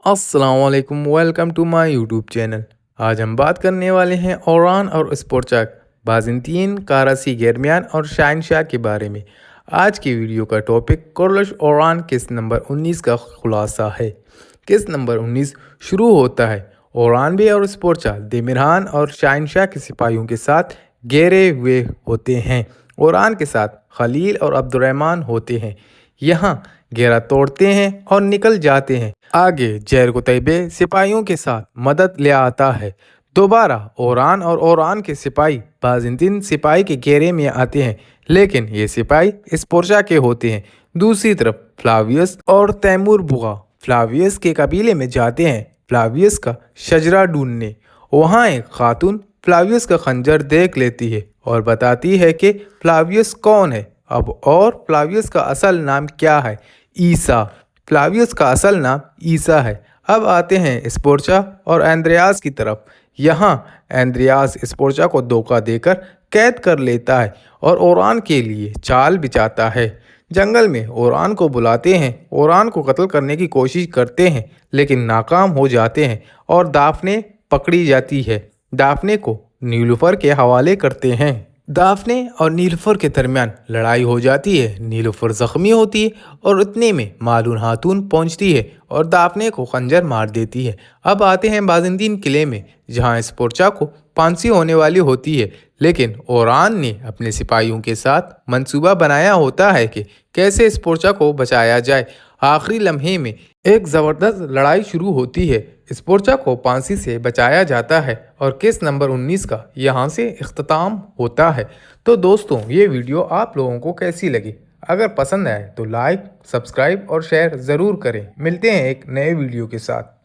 अस्सलामुअलैकुम, welcome to my YouTube channel. आज हम बात करने वाले हैं ओरान और स्पोर्चाक बाज़ंतीन कारासी गेरमियान और शहनशाह के बारे में। आज की वीडियो का टॉपिक कोरलश ओरान किस्त नंबर 19 का खुलासा है। किस्त नंबर 19 शुरू होता है ओरानबे और स्पोर्चा देमिरहान और शहनशाह के सिपाहियों के साथ घेरे हुए होते हैं। ओरान के साथ खलील और अब्दुर्रहमान होते हैं। यहाँ घेरा तोड़ते हैं और निकल जाते हैं। आगे जैर कुतैबे सिपाहियों के साथ मदद ले आता है। दोबारा ओरान और ओरान के सिपाही बाज़ंतीन सिपाही के घेरे में आते हैं, लेकिन ये सिपाही स्पोर्चा के होते हैं। दूसरी तरफ फ्लावियस और तैमूर बुगा फ्लावियस के कबीले में जाते हैं फ्लावियस का शजरा ढूंढने। वहाँ एक खातून फ्लावियस का खंजर देख लेती है और बताती है कि फ्लावियस कौन है अब और फ्लावियस का असल नाम क्या है। ईसा। फ्लावियस का असल नाम ईसा है। अब आते हैं स्पोर्चा और एंद्रियास की तरफ। यहाँ एंद्रियास स्पोर्चा को धोखा देकर कैद कर लेता है और ओरान के लिए चाल बिछाता है। जंगल में ओरान को बुलाते हैं, ओरान को कत्ल करने की कोशिश करते हैं लेकिन नाकाम हो जाते हैं और दाफने पकड़ी जाती है। दाफने को नीलूफर के हवाले करते हैं। दाफने और नीलूफर के दरमियान लड़ाई हो जाती है। नीलूफर जख्मी होती है और इतने में मालून हातून पहुंचती है और दाफने को खंजर मार देती है। अब आते हैं बाज़ंतीन किले में, जहां स्पोर्चा को फांसी होने वाली होती है, लेकिन ओरान ने अपने सिपाहियों के साथ मंसूबा बनाया होता है कि कैसे स्पोर्चा को बचाया जाए। आखिरी लम्हे में एक ज़बरदस्त लड़ाई शुरू होती है। स्पोर्चा को फांसी से बचाया जाता है और केस नंबर 19 का यहाँ से इख्तिताम होता है। तो दोस्तों, ये वीडियो आप लोगों को कैसी लगी? अगर पसंद आए तो लाइक, सब्सक्राइब और शेयर ज़रूर करें। मिलते हैं एक नए वीडियो के साथ।